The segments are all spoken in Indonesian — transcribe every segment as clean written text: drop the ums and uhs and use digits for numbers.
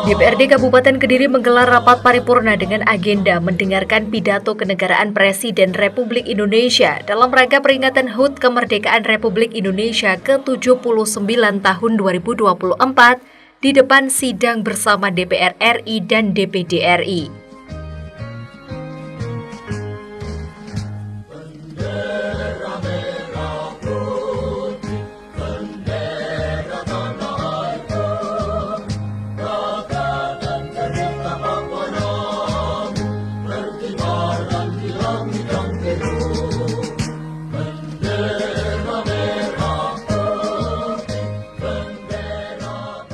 DPRD Kabupaten Kediri menggelar rapat paripurna dengan agenda mendengarkan pidato kenegaraan Presiden Republik Indonesia dalam rangka peringatan HUT Kemerdekaan Republik Indonesia ke-79 tahun 2024 di depan sidang bersama DPR RI dan DPD RI.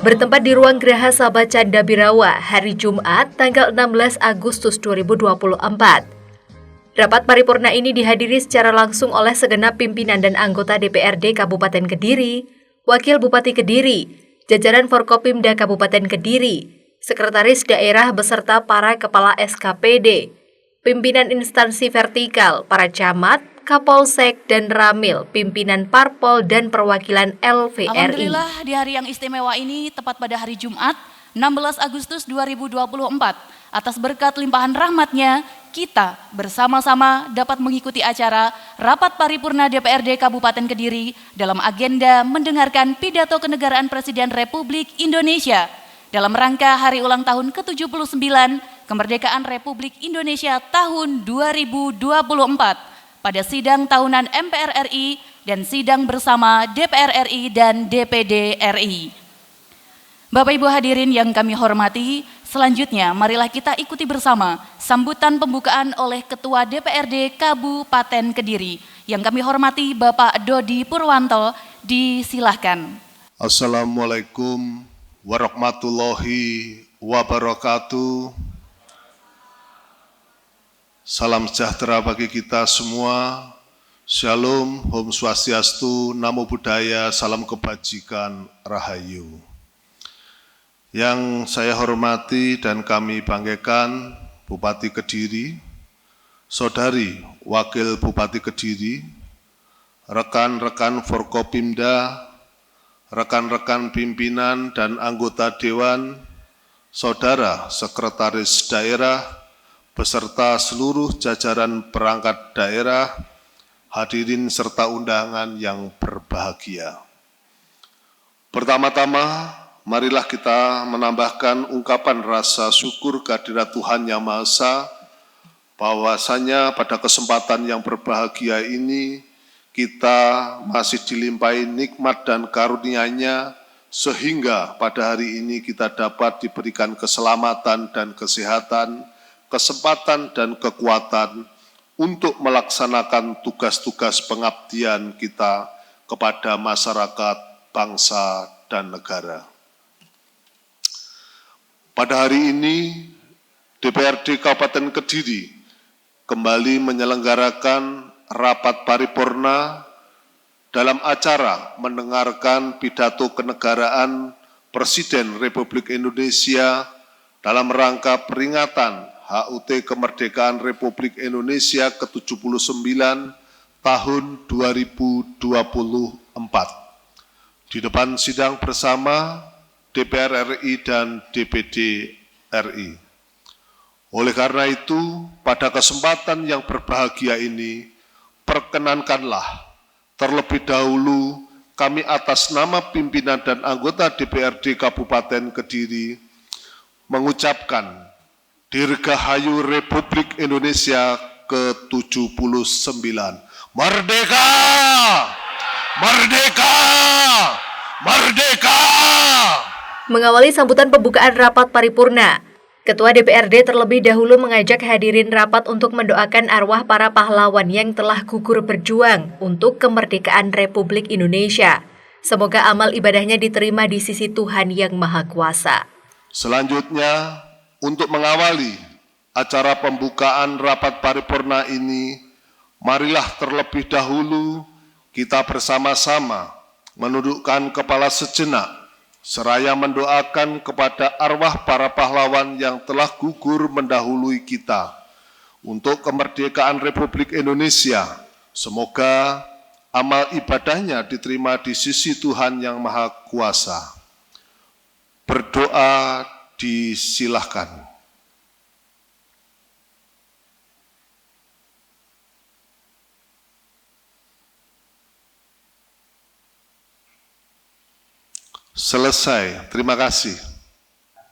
Bertempat di ruang Geraha Sabah Canda Birawa, hari Jumat, tanggal 16 Agustus 2024. Rapat paripurna ini dihadiri secara langsung oleh segenap pimpinan dan anggota DPRD Kabupaten Kediri, Wakil Bupati Kediri, jajaran Forkopimda Kabupaten Kediri, Sekretaris Daerah beserta para Kepala SKPD, pimpinan instansi vertikal, para camat, Kapolsek dan Ramil, pimpinan Parpol dan perwakilan LVRI. Alhamdulillah di hari yang istimewa ini tepat pada hari Jumat 16 Agustus 2024 atas berkat limpahan rahmatnya kita bersama-sama dapat mengikuti acara Rapat Paripurna DPRD Kabupaten Kediri dalam agenda mendengarkan pidato kenegaraan Presiden Republik Indonesia dalam rangka hari ulang tahun ke-79 Kemerdekaan Republik Indonesia tahun 2024 pada sidang tahunan MPR RI dan sidang bersama DPR RI dan DPD RI. Bapak Ibu hadirin yang kami hormati, selanjutnya marilah kita ikuti bersama sambutan pembukaan oleh Ketua DPRD Kabupaten Kediri. Yang kami hormati Bapak Dodi Purwanto, disilahkan. Assalamualaikum warahmatullahi wabarakatuh. Salam sejahtera bagi kita semua. Shalom, Om Swastiastu, Namo Buddhaya, Salam Kebajikan, Rahayu. Yang saya hormati dan kami banggakan Bupati Kediri, Saudari Wakil Bupati Kediri, rekan-rekan Forkopimda, rekan-rekan pimpinan dan anggota Dewan, Saudara Sekretaris Daerah, beserta seluruh jajaran perangkat daerah, hadirin serta undangan yang berbahagia. Pertama-tama, marilah kita menambahkan ungkapan rasa syukur kehadirat Tuhan Yang Maha Esa, bahwasanya pada kesempatan yang berbahagia ini, kita masih dilimpahi nikmat dan karunia-Nya, sehingga pada hari ini kita dapat diberikan keselamatan dan kesehatan, kesempatan dan kekuatan untuk melaksanakan tugas-tugas pengabdian kita kepada masyarakat, bangsa, dan negara. Pada hari ini, DPRD Kabupaten Kediri kembali menyelenggarakan rapat paripurna dalam acara mendengarkan pidato kenegaraan Presiden Republik Indonesia dalam rangka peringatan HUT Kemerdekaan Republik Indonesia ke-79 tahun 2024 di depan sidang bersama DPR RI dan DPD RI. Oleh karena itu, pada kesempatan yang berbahagia ini, perkenankanlah terlebih dahulu kami atas nama pimpinan dan anggota DPRD Kabupaten Kediri mengucapkan Dirgahayu Republik Indonesia ke-79. Merdeka! Merdeka! Merdeka! Mengawali sambutan pembukaan rapat paripurna, Ketua DPRD terlebih dahulu mengajak hadirin rapat untuk mendoakan arwah para pahlawan yang telah gugur berjuang untuk kemerdekaan Republik Indonesia. Semoga amal ibadahnya diterima di sisi Tuhan Yang Maha Kuasa. Selanjutnya, untuk mengawali acara pembukaan rapat paripurna ini, marilah terlebih dahulu kita bersama-sama menundukkan kepala sejenak, seraya mendoakan kepada arwah para pahlawan yang telah gugur mendahului kita untuk kemerdekaan Republik Indonesia. Semoga amal ibadahnya diterima di sisi Tuhan Yang Maha Kuasa. Berdoa Disilahkan. Selesai, terima kasih.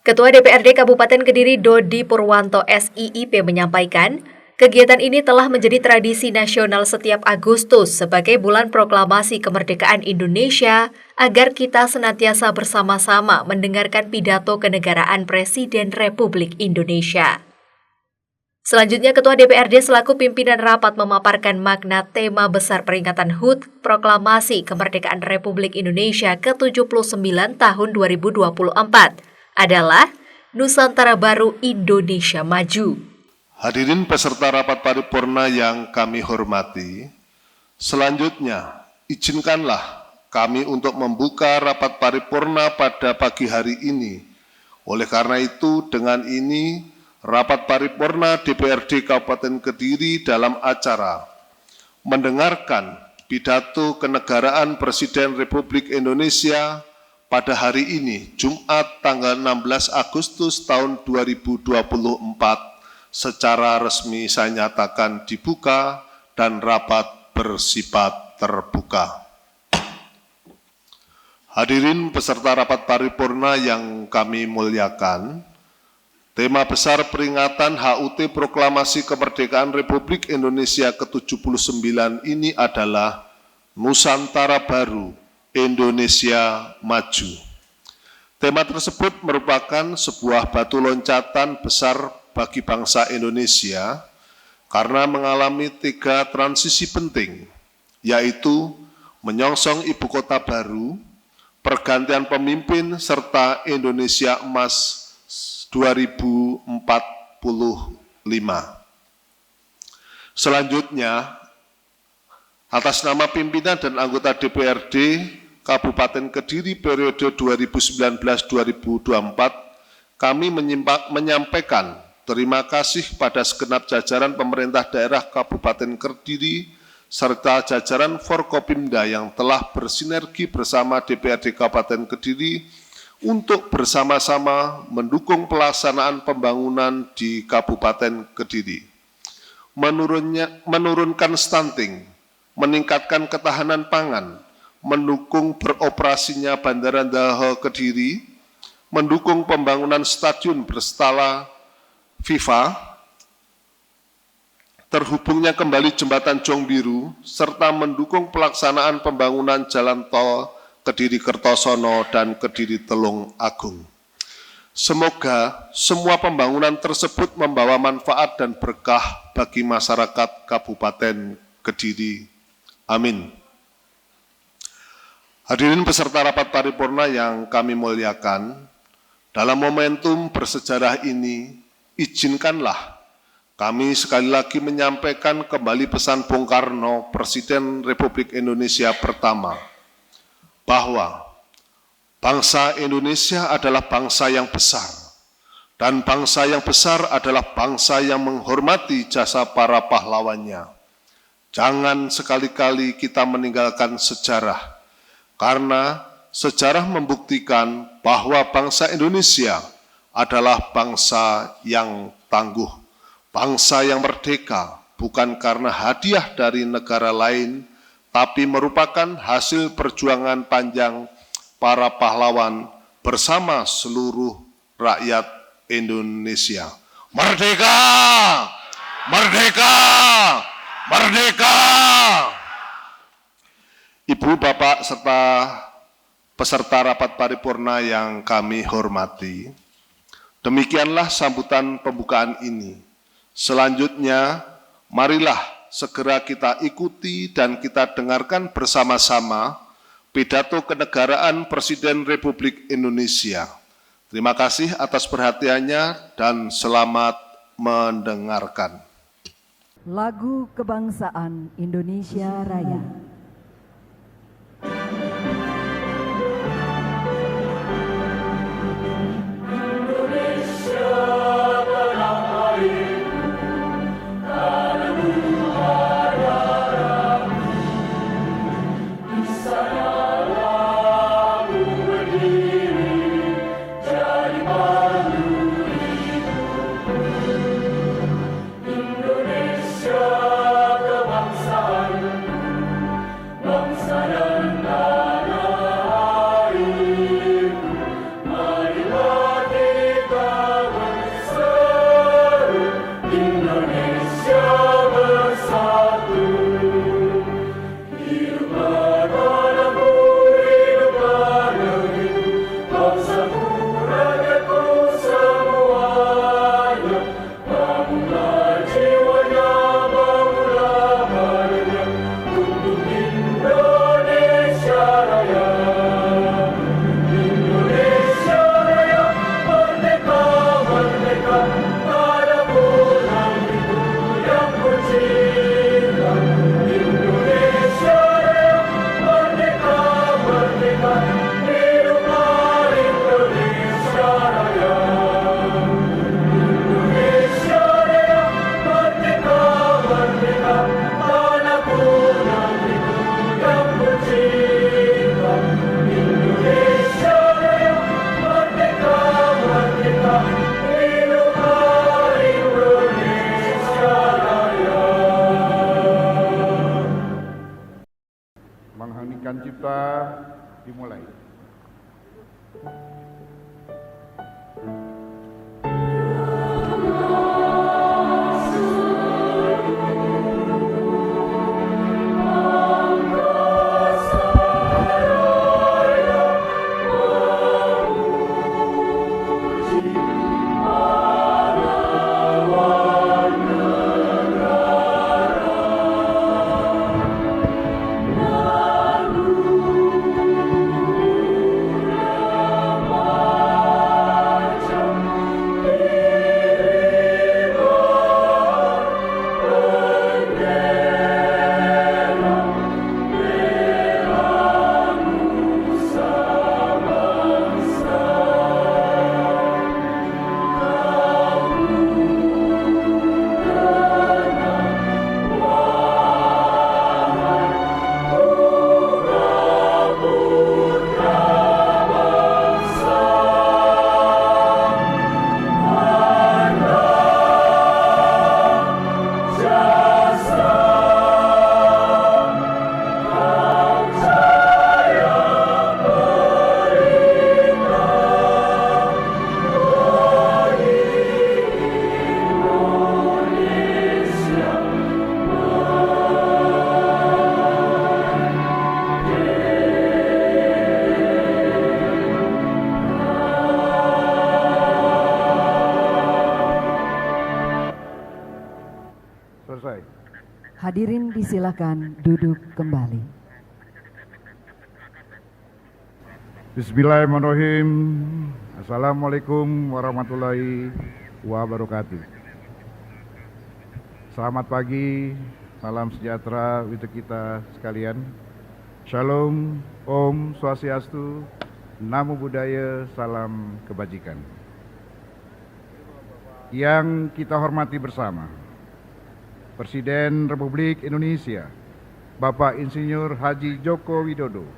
Ketua DPRD Kabupaten Kediri Dodi Purwanto SIIP menyampaikan, kegiatan ini telah menjadi tradisi nasional setiap Agustus sebagai bulan proklamasi kemerdekaan Indonesia agar kita senantiasa bersama-sama mendengarkan pidato kenegaraan Presiden Republik Indonesia. Selanjutnya, Ketua DPRD selaku pimpinan rapat memaparkan makna tema besar peringatan HUT Proklamasi Kemerdekaan Republik Indonesia ke-79 tahun 2024 adalah Nusantara Baru Indonesia Maju. Hadirin peserta rapat paripurna yang kami hormati, selanjutnya izinkanlah kami untuk membuka rapat paripurna pada pagi hari ini. Oleh karena itu, dengan ini rapat paripurna DPRD Kabupaten Kediri dalam acara mendengarkan pidato kenegaraan Presiden Republik Indonesia pada hari ini, Jumat tanggal 16 Agustus tahun 2024, secara resmi saya nyatakan dibuka dan rapat bersifat terbuka. Hadirin peserta rapat paripurna yang kami muliakan, tema besar peringatan HUT Proklamasi Kemerdekaan Republik Indonesia ke-79 ini adalah Nusantara Baru Indonesia Maju. Tema tersebut merupakan sebuah batu loncatan besar bagi bangsa Indonesia karena mengalami 3 transisi penting, yaitu menyongsong ibu kota baru, pergantian pemimpin, serta Indonesia Emas 2045. Selanjutnya, atas nama pimpinan dan anggota DPRD Kabupaten Kediri periode 2019-2024, kami menyampaikan terima kasih pada segenap jajaran pemerintah daerah Kabupaten Kediri serta jajaran Forkopimda yang telah bersinergi bersama DPRD Kabupaten Kediri untuk bersama-sama mendukung pelaksanaan pembangunan di Kabupaten Kediri. Menurunkan stunting, meningkatkan ketahanan pangan, mendukung beroperasinya Bandara Daho Kediri, mendukung pembangunan stadion berskala FIFA, terhubungnya kembali jembatan Jong Biru, serta mendukung pelaksanaan pembangunan jalan tol Kediri Kertosono dan Kediri Telung Agung. Semoga semua pembangunan tersebut membawa manfaat dan berkah bagi masyarakat Kabupaten Kediri. Amin. Hadirin peserta rapat paripurna yang kami muliakan, dalam momentum bersejarah ini, izinkanlah kami sekali lagi menyampaikan kembali pesan Bung Karno, Presiden Republik Indonesia pertama, bahwa bangsa Indonesia adalah bangsa yang besar, dan bangsa yang besar adalah bangsa yang menghormati jasa para pahlawannya. Jangan sekali-kali kita meninggalkan sejarah, karena sejarah membuktikan bahwa bangsa Indonesia adalah bangsa yang tangguh, bangsa yang merdeka, bukan karena hadiah dari negara lain, tapi merupakan hasil perjuangan panjang para pahlawan bersama seluruh rakyat Indonesia. Merdeka! Merdeka! Merdeka! Ibu, Bapak, serta peserta rapat paripurna yang kami hormati, demikianlah sambutan pembukaan ini. Selanjutnya, marilah segera kita ikuti dan kita dengarkan bersama-sama pidato kenegaraan Presiden Republik Indonesia. Terima kasih atas perhatiannya dan selamat mendengarkan. Lagu Kebangsaan Indonesia Raya. Jadi baru Hadirin disilakan duduk kembali. Bismillahirrahmanirrahim. Assalamualaikum warahmatullahi wabarakatuh. Selamat pagi, salam sejahtera untuk kita sekalian. Shalom, Om Swastiastu, Namo Buddhaya, salam kebajikan. Yang kita hormati bersama, Presiden Republik Indonesia, Bapak Insinyur Haji Joko Widodo,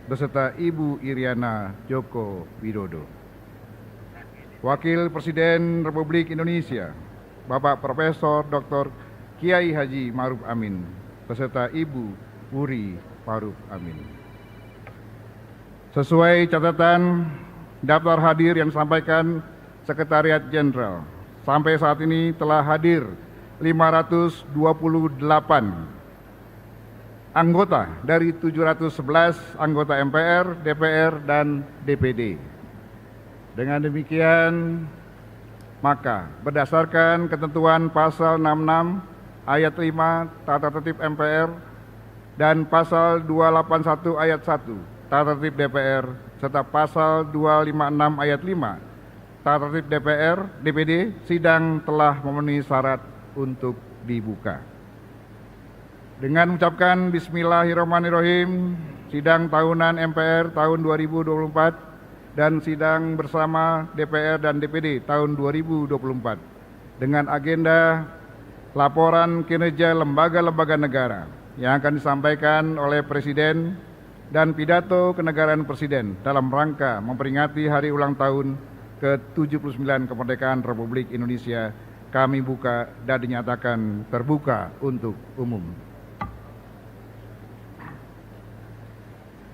beserta Ibu Iriana Joko Widodo. Wakil Presiden Republik Indonesia, Bapak Profesor Dr. Kiai Haji Ma'ruf Amin, beserta Ibu Wuri Ma'ruf Amin. Sesuai catatan daftar hadir yang disampaikan Sekretariat Jenderal, sampai saat ini telah hadir 528 anggota dari 711 anggota MPR, DPR, dan DPD. Dengan demikian, maka berdasarkan ketentuan pasal 66 ayat 5 Tata Tertib MPR dan pasal 281 ayat 1 Tata Tertib DPR serta pasal 256 ayat 5 Tata Tertib DPD, sidang telah memenuhi syarat untuk dibuka. Dengan mengucapkan Bismillahirrahmanirrahim, sidang tahunan MPR tahun 2024 dan sidang bersama DPR dan DPD tahun 2024 dengan agenda laporan kinerja lembaga-lembaga negara yang akan disampaikan oleh Presiden dan pidato kenegaraan Presiden dalam rangka memperingati hari ulang tahun ke-79 kemerdekaan Republik Indonesia kami buka dan dinyatakan terbuka untuk umum.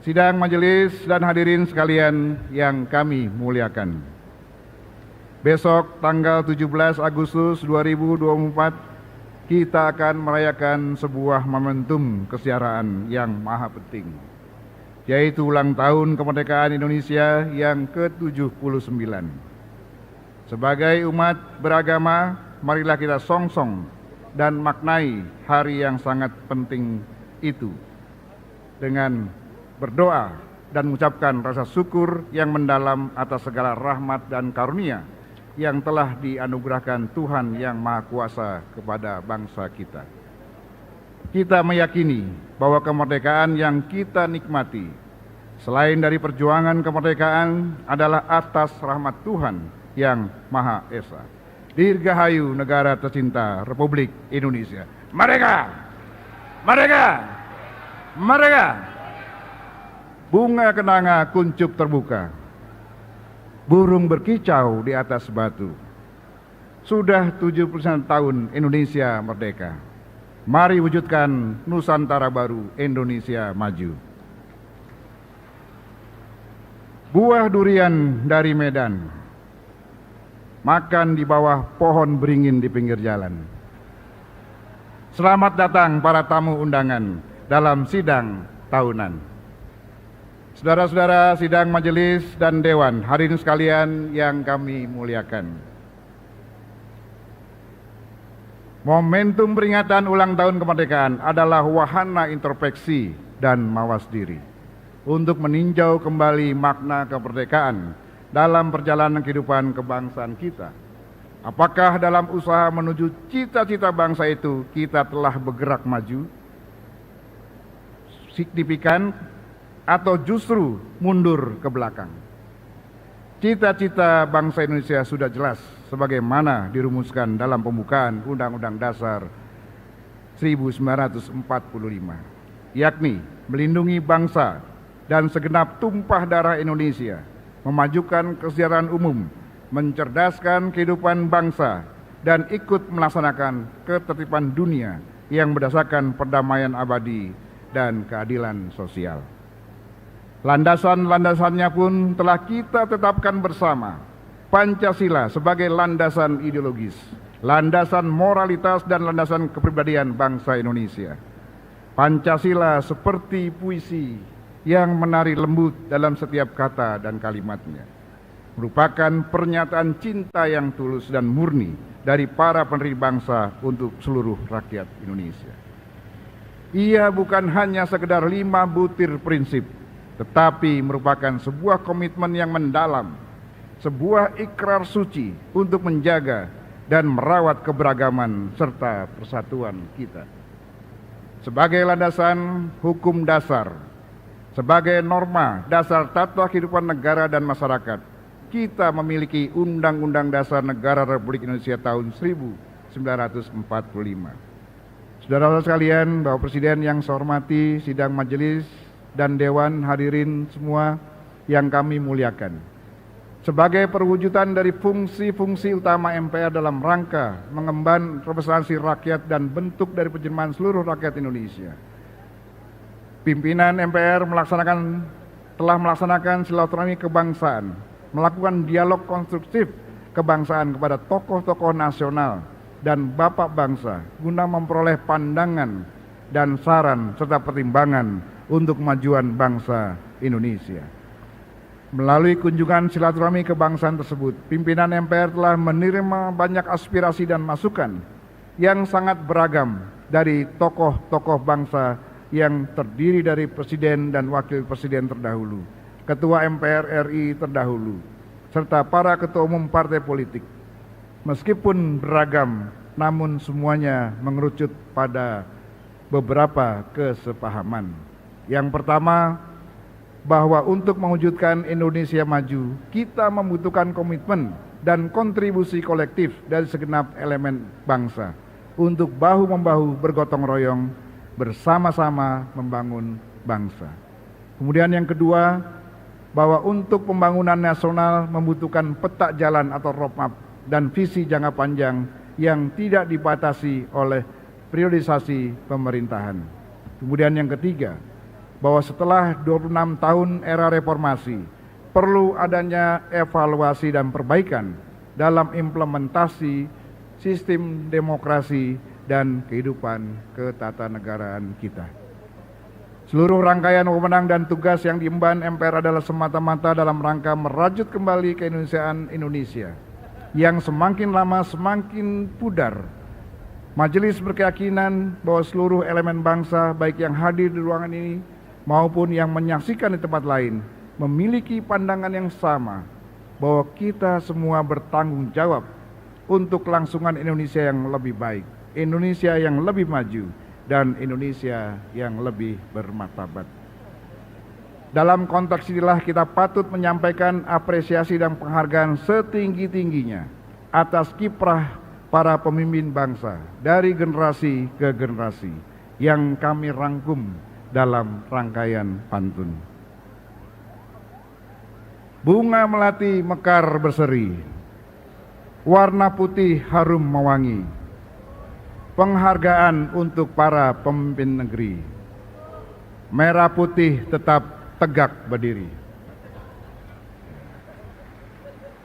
Sidang majelis dan hadirin sekalian yang kami muliakan. Besok tanggal 17 Agustus 2024 kita akan merayakan sebuah momentum kesejaraan yang maha penting, yaitu ulang tahun kemerdekaan Indonesia yang ke-79. Sebagai umat beragama, marilah kita songsong dan maknai hari yang sangat penting itu dengan berdoa dan mengucapkan rasa syukur yang mendalam atas segala rahmat dan karunia yang telah dianugerahkan Tuhan yang Maha Kuasa kepada bangsa kita. Kita meyakini bahwa kemerdekaan yang kita nikmati selain dari perjuangan kemerdekaan adalah atas rahmat Tuhan yang Maha Esa. Dirgahayu negara tercinta Republik Indonesia. Merdeka! Merdeka! Merdeka! Bunga kenanga kuncup terbuka, burung berkicau di atas batu. Sudah 70 tahun Indonesia merdeka. Mari wujudkan Nusantara baru, Indonesia maju. Buah durian dari Medan, makan di bawah pohon beringin di pinggir jalan. Selamat datang para tamu undangan dalam sidang tahunan. Saudara-saudara sidang majelis dan dewan, hadirin sekalian yang kami muliakan. Momentum peringatan ulang tahun kemerdekaan adalah wahana introspeksi dan mawas diri untuk meninjau kembali makna kemerdekaan dalam perjalanan kehidupan kebangsaan kita. Apakah dalam usaha menuju cita-cita bangsa itu kita telah bergerak maju signifikan atau justru mundur ke belakang? Cita-cita bangsa Indonesia sudah jelas sebagaimana dirumuskan dalam pembukaan Undang-Undang Dasar 1945, yakni melindungi bangsa dan segenap tumpah darah Indonesia, memajukan kesejahteraan umum, mencerdaskan kehidupan bangsa, dan ikut melaksanakan ketertiban dunia yang berdasarkan perdamaian abadi dan keadilan sosial. Landasan-landasannya pun telah kita tetapkan bersama. Pancasila sebagai landasan ideologis, landasan moralitas dan landasan kepribadian bangsa Indonesia. Pancasila seperti puisi yang menari lembut dalam setiap kata dan kalimatnya, merupakan pernyataan cinta yang tulus dan murni dari para pendiri bangsa untuk seluruh rakyat Indonesia. Ia bukan hanya sekedar 5 butir prinsip, tetapi merupakan sebuah komitmen yang mendalam, sebuah ikrar suci untuk menjaga dan merawat keberagaman serta persatuan kita. Sebagai landasan hukum dasar, sebagai norma dasar tata kehidupan negara dan masyarakat, kita memiliki Undang-Undang Dasar Negara Republik Indonesia tahun 1945. Saudara-saudara sekalian, Bapak Presiden yang saya hormati, sidang majelis dan dewan hadirin semua yang kami muliakan. Sebagai perwujudan dari fungsi-fungsi utama MPR dalam rangka mengemban representasi rakyat dan bentuk dari penjelmaan seluruh rakyat Indonesia, pimpinan MPR telah melaksanakan silaturahmi kebangsaan, melakukan dialog konstruktif kebangsaan kepada tokoh-tokoh nasional dan bapak bangsa guna memperoleh pandangan dan saran serta pertimbangan untuk kemajuan bangsa Indonesia. Melalui kunjungan silaturahmi kebangsaan tersebut, pimpinan MPR telah menerima banyak aspirasi dan masukan yang sangat beragam dari tokoh-tokoh bangsa yang terdiri dari presiden dan wakil presiden terdahulu, ketua MPR RI terdahulu, serta para ketua umum partai politik. Meskipun beragam, namun semuanya mengerucut pada beberapa kesepahaman. Yang pertama, bahwa untuk mewujudkan Indonesia maju, kita membutuhkan komitmen dan kontribusi kolektif dari segenap elemen bangsa untuk bahu-membahu bergotong royong bersama-sama membangun bangsa. Kemudian yang kedua, bahwa untuk pembangunan nasional membutuhkan peta jalan atau roadmap dan visi jangka panjang yang tidak dibatasi oleh priorisasi pemerintahan. Kemudian yang ketiga, bahwa setelah 26 tahun era reformasi, perlu adanya evaluasi dan perbaikan dalam implementasi sistem demokrasi dan kehidupan ketatanegaraan kita. Seluruh rangkaian wewenang dan tugas yang diemban MPR adalah semata-mata dalam rangka merajut kembali keindonesiaan Indonesia yang semakin lama semakin pudar. Majelis berkeyakinan bahwa seluruh elemen bangsa, baik yang hadir di ruangan ini maupun yang menyaksikan di tempat lain, memiliki pandangan yang sama bahwa kita semua bertanggung jawab untuk kelangsungan Indonesia yang lebih baik, Indonesia yang lebih maju, dan Indonesia yang lebih bermartabat. Dalam konteks inilah kita patut menyampaikan apresiasi dan penghargaan setinggi-tingginya atas kiprah para pemimpin bangsa dari generasi ke generasi yang kami rangkum dalam rangkaian pantun. Bunga melati mekar berseri, warna putih harum mewangi, penghargaan untuk para pemimpin negeri, merah putih tetap tegak berdiri.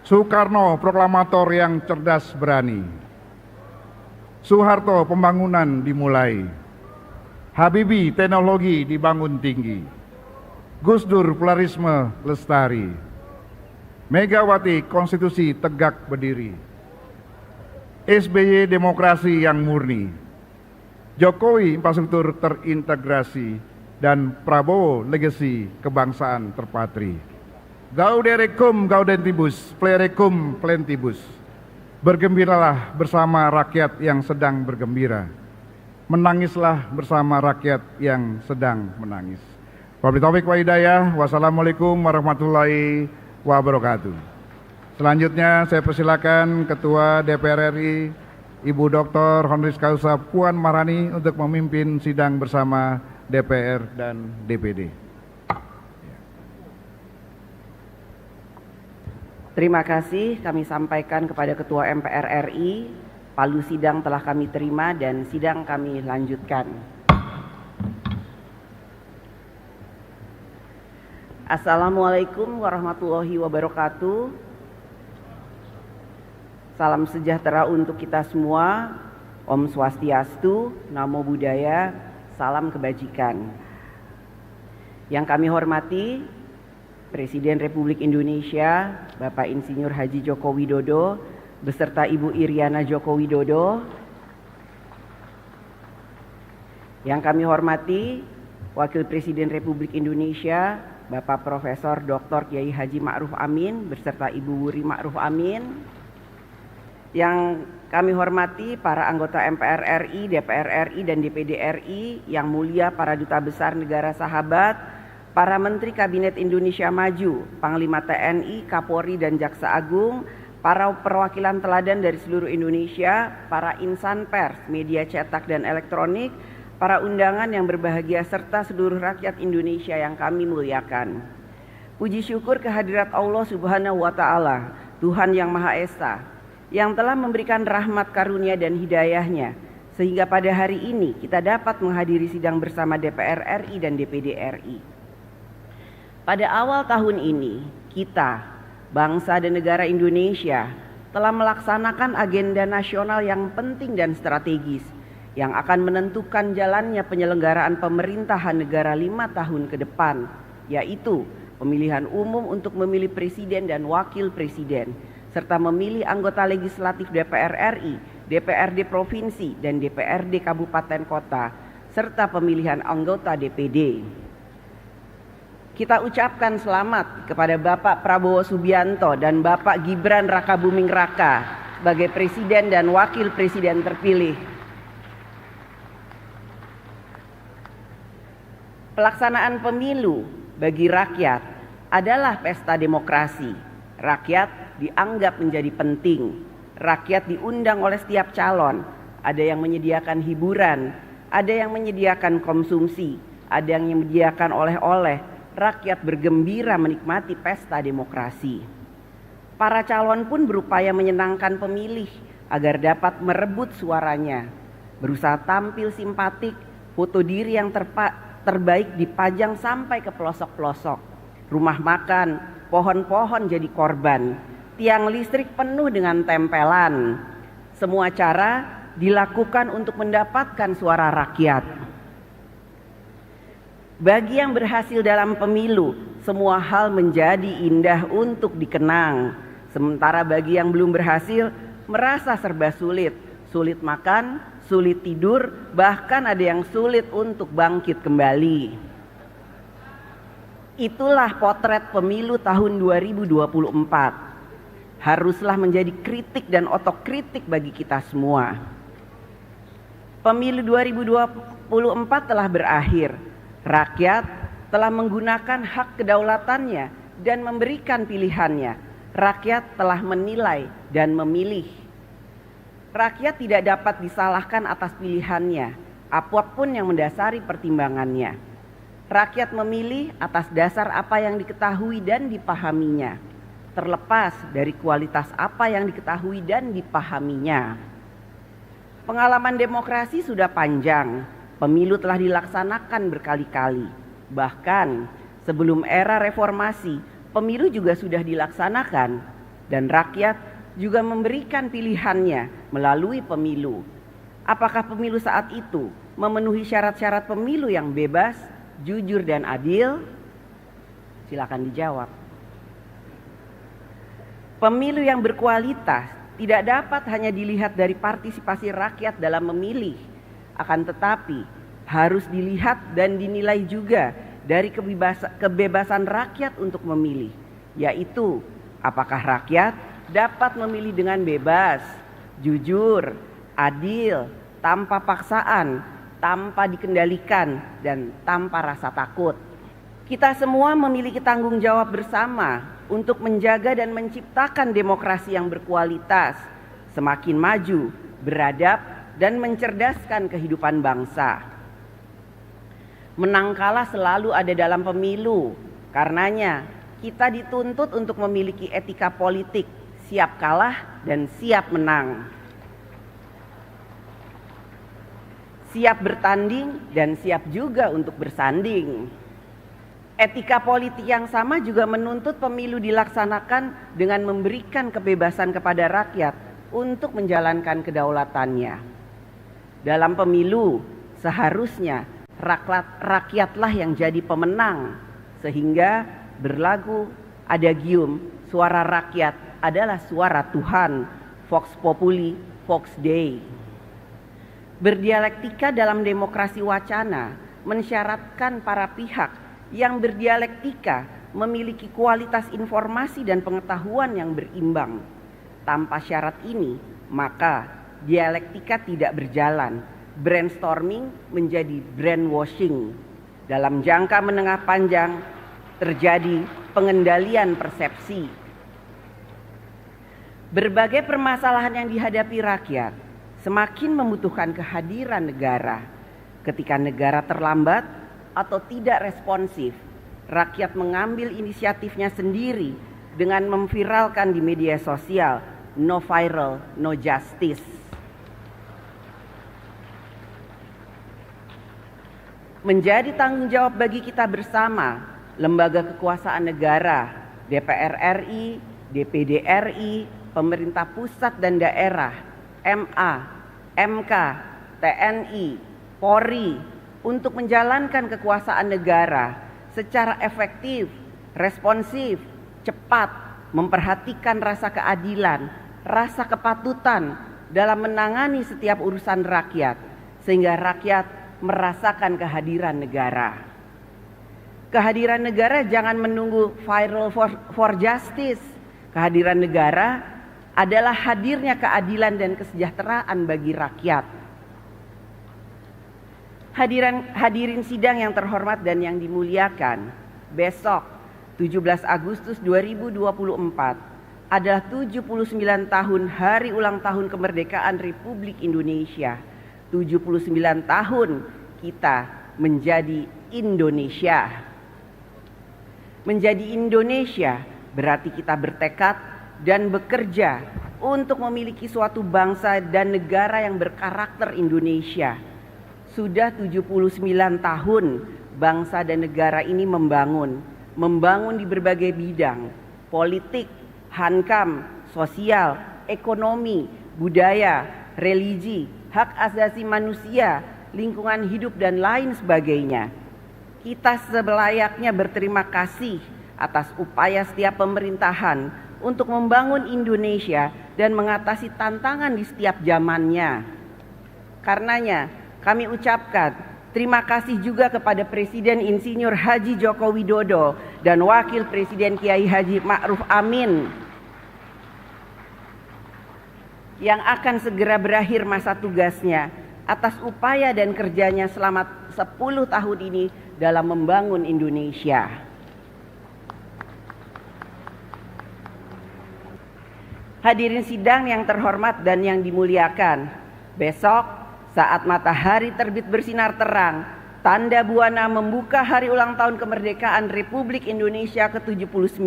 Soekarno proklamator yang cerdas berani, Soeharto pembangunan dimulai, Habibie teknologi dibangun tinggi, Gus Dur pluralisme lestari, Megawati konstitusi tegak berdiri, SBY demokrasi yang murni, Jokowi infrastruktur terintegrasi, dan Prabowo legasi kebangsaan terpatri. Gaudere cum gaudentibus, plere cum plentibus. Bergembiralah bersama rakyat yang sedang bergembira. Menangislah bersama rakyat yang sedang menangis. Wabillahi taufiq wa hidayah. Wassalamualaikum warahmatullahi wabarakatuh. Selanjutnya saya persilakan Ketua DPR RI Ibu Dr. Honoris Causa Puan Maharani untuk memimpin sidang bersama DPR dan DPD. Terima kasih kami sampaikan kepada Ketua MPR RI. Palu sidang telah kami terima dan sidang kami lanjutkan. Assalamualaikum warahmatullahi wabarakatuh. Salam sejahtera untuk kita semua. Om Swastiastu, Namo Buddhaya, salam kebajikan. Yang kami hormati Presiden Republik Indonesia Bapak Insinyur Haji Joko Widodo beserta Ibu Iriana Joko Widodo, Yang kami hormati Wakil Presiden Republik Indonesia Bapak Profesor Dr. Kiai Haji Ma'ruf Amin beserta Ibu Wuri Ma'ruf Amin. Yang kami hormati para anggota MPR RI, DPR RI, dan DPD RI, yang mulia para duta besar negara sahabat, para Menteri Kabinet Indonesia Maju, Panglima TNI, Kapolri, dan Jaksa Agung, para perwakilan teladan dari seluruh Indonesia, para insan pers, media cetak dan elektronik, para undangan yang berbahagia, serta seluruh rakyat Indonesia yang kami muliakan. Puji syukur kehadirat Allah Subhanahu wa Ta'ala, Tuhan yang Maha Esa, yang telah memberikan rahmat karunia dan hidayahnya, sehingga pada hari ini kita dapat menghadiri sidang bersama DPR RI dan DPD RI. Pada awal tahun ini, kita, bangsa dan negara Indonesia, telah melaksanakan agenda nasional yang penting dan strategis, yang akan menentukan jalannya penyelenggaraan pemerintahan negara 5 tahun ke depan, yaitu pemilihan umum untuk memilih presiden dan wakil presiden, serta memilih anggota legislatif DPR RI, DPRD Provinsi, dan DPRD Kabupaten Kota, serta pemilihan anggota DPD. Kita ucapkan selamat kepada Bapak Prabowo Subianto dan Bapak Gibran Rakabuming Raka sebagai presiden dan wakil presiden terpilih. Pelaksanaan pemilu bagi rakyat adalah pesta demokrasi. Rakyat dianggap menjadi penting. Rakyat diundang oleh setiap calon. Ada yang menyediakan hiburan, ada yang menyediakan konsumsi, ada yang menyediakan oleh-oleh. Rakyat bergembira menikmati pesta demokrasi. Para calon pun berupaya menyenangkan pemilih agar dapat merebut suaranya. Berusaha tampil simpatik, foto diri yang terbaik dipajang sampai ke pelosok-pelosok. Rumah makan, pohon-pohon jadi korban. Tiang listrik penuh dengan tempelan. Semua cara dilakukan untuk mendapatkan suara rakyat. Bagi yang berhasil dalam pemilu, semua hal menjadi indah untuk dikenang. Sementara bagi yang belum berhasil, merasa serba sulit. Sulit makan, sulit tidur, bahkan ada yang sulit untuk bangkit kembali. Itulah potret pemilu tahun 2024. Haruslah menjadi kritik dan otokritik bagi kita semua. Pemilu 2024 telah berakhir. Rakyat telah menggunakan hak kedaulatannya dan memberikan pilihannya. Rakyat telah menilai dan memilih. Rakyat tidak dapat disalahkan atas pilihannya, apapun yang mendasari pertimbangannya. Rakyat memilih atas dasar apa yang diketahui dan dipahaminya, terlepas dari kualitas apa yang diketahui dan dipahaminya. Pengalaman demokrasi sudah panjang. Pemilu telah dilaksanakan berkali-kali. Bahkan sebelum era reformasi, pemilu juga sudah dilaksanakan. Dan rakyat juga memberikan pilihannya melalui pemilu. Apakah pemilu saat itu memenuhi syarat-syarat pemilu yang bebas, jujur, dan adil? Silakan dijawab. Pemilu yang berkualitas tidak dapat hanya dilihat dari partisipasi rakyat dalam memilih, akan tetapi harus dilihat dan dinilai juga dari kebebasan rakyat untuk memilih, yaitu apakah rakyat dapat memilih dengan bebas, jujur, adil, tanpa paksaan, tanpa dikendalikan, dan tanpa rasa takut. Kita semua memiliki tanggung jawab bersama untuk menjaga dan menciptakan demokrasi yang berkualitas, semakin maju, beradab, dan mencerdaskan kehidupan bangsa. Menang kalah selalu ada dalam pemilu. Karenanya kita dituntut untuk memiliki etika politik, siap kalah dan siap menang. Siap bertanding dan siap juga untuk bersanding. Etika politik yang sama juga menuntut pemilu dilaksanakan dengan memberikan kebebasan kepada rakyat untuk menjalankan kedaulatannya. Dalam pemilu seharusnya rakyatlah yang jadi pemenang, sehingga berlagu adagium suara rakyat adalah suara Tuhan, Vox Populi, Vox Dei. Berdialektika dalam demokrasi wacana mensyaratkan para pihak yang berdialektika memiliki kualitas informasi dan pengetahuan yang berimbang. Tanpa syarat ini, maka dialektika tidak berjalan. Brainstorming menjadi brainwashing. Dalam jangka menengah panjang terjadi pengendalian persepsi. Berbagai permasalahan yang dihadapi rakyat semakin membutuhkan kehadiran negara. Ketika negara terlambat atau tidak responsif, rakyat mengambil inisiatifnya sendiri dengan memviralkan di media sosial, no viral, no justice. Menjadi tanggung jawab bagi kita bersama, lembaga kekuasaan negara, DPR RI, DPD RI, pemerintah pusat dan daerah, MA, MK, TNI, Polri, untuk menjalankan kekuasaan negara secara efektif, responsif, cepat, memperhatikan rasa keadilan, rasa kepatutan dalam menangani setiap urusan rakyat, sehingga rakyat merasakan kehadiran negara. Kehadiran negara jangan menunggu viral for justice. Kehadiran negara adalah hadirnya keadilan dan kesejahteraan bagi rakyat. Hadirin sidang yang terhormat dan yang dimuliakan, besok 17 Agustus 2024 adalah 79 tahun hari ulang tahun kemerdekaan Republik Indonesia. 79 tahun kita menjadi Indonesia. Menjadi Indonesia berarti kita bertekad dan bekerja untuk memiliki suatu bangsa dan negara yang berkarakter Indonesia. Sudah 79 tahun bangsa dan negara ini membangun di berbagai bidang, politik, hankam, sosial, ekonomi, budaya, religi, hak asasi manusia, lingkungan hidup dan lain sebagainya. Kita selayaknya berterima kasih atas upaya setiap pemerintahan untuk membangun Indonesia dan mengatasi tantangan di setiap zamannya. Karenanya, kami ucapkan terima kasih juga kepada Presiden Insinyur Haji Joko Widodo dan Wakil Presiden Kiai Haji Ma'ruf Amin yang akan segera berakhir masa tugasnya atas upaya dan kerjanya selama 10 tahun ini dalam membangun Indonesia. Hadirin sidang yang terhormat dan yang dimuliakan, besok saat matahari terbit bersinar terang, tanda buana membuka hari ulang tahun kemerdekaan Republik Indonesia ke-79,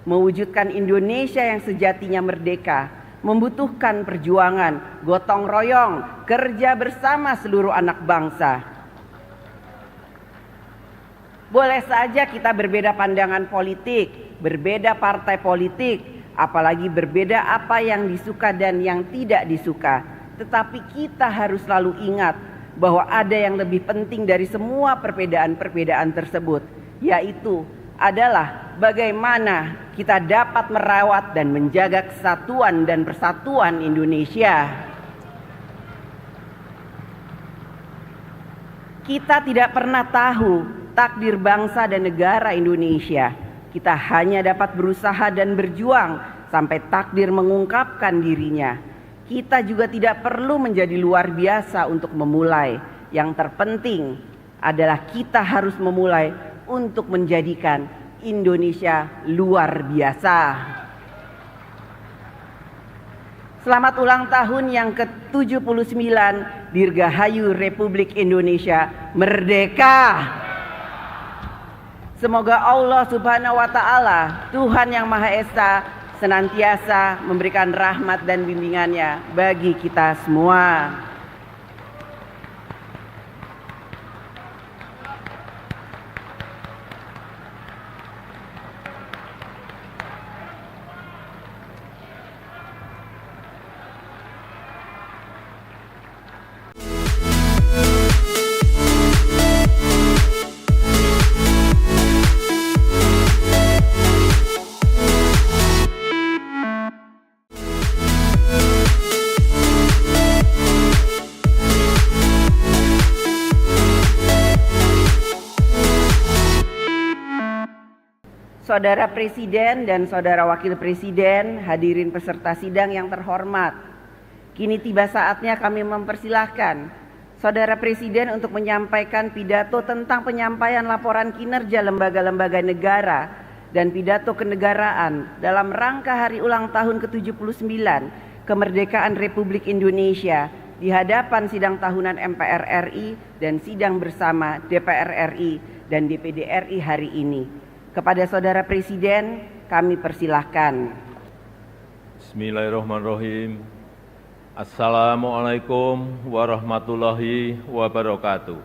mewujudkan Indonesia yang sejatinya merdeka, membutuhkan perjuangan, gotong royong, kerja bersama seluruh anak bangsa. Boleh saja kita berbeda pandangan politik, berbeda partai politik, apalagi berbeda apa yang disuka dan yang tidak disuka. Tetapi kita harus selalu ingat bahwa ada yang lebih penting dari semua perbedaan-perbedaan tersebut, yaitu adalah bagaimana kita dapat merawat dan menjaga kesatuan dan persatuan Indonesia. Kita tidak pernah tahu takdir bangsa dan negara Indonesia. Kita hanya dapat berusaha dan berjuang sampai takdir mengungkapkan dirinya. Kita juga tidak perlu menjadi luar biasa untuk memulai. Yang terpenting adalah kita harus memulai untuk menjadikan Indonesia luar biasa. Selamat ulang tahun yang ke-79, Dirgahayu Republik Indonesia Merdeka. Semoga Allah Subhanahu wa Ta'ala, Tuhan yang Maha Esa, senantiasa memberikan rahmat dan bimbingannya bagi kita semua. Saudara Presiden dan Saudara Wakil Presiden, hadirin peserta sidang yang terhormat, kini tiba saatnya kami mempersilahkan Saudara Presiden untuk menyampaikan pidato tentang penyampaian laporan kinerja lembaga-lembaga negara dan pidato kenegaraan dalam rangka hari ulang tahun ke-79 kemerdekaan Republik Indonesia di hadapan sidang tahunan MPR RI dan sidang bersama DPR RI dan DPD RI hari ini. Kepada Saudara Presiden, kami persilahkan. Bismillahirrahmanirrahim. Assalamualaikum warahmatullahi wabarakatuh.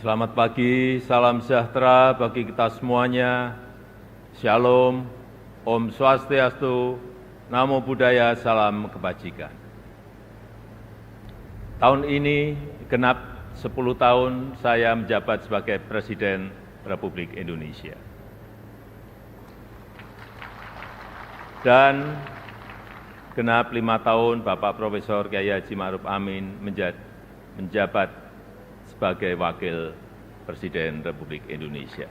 Selamat pagi, salam sejahtera bagi kita semuanya. Shalom, Om Swastiastu, Namo Buddhaya, salam kebajikan. Tahun ini genap 10 tahun saya menjabat sebagai Presiden Republik Indonesia. Dan genap 5 tahun Bapak Profesor Kyai Haji Ma'ruf Amin menjabat sebagai Wakil Presiden Republik Indonesia.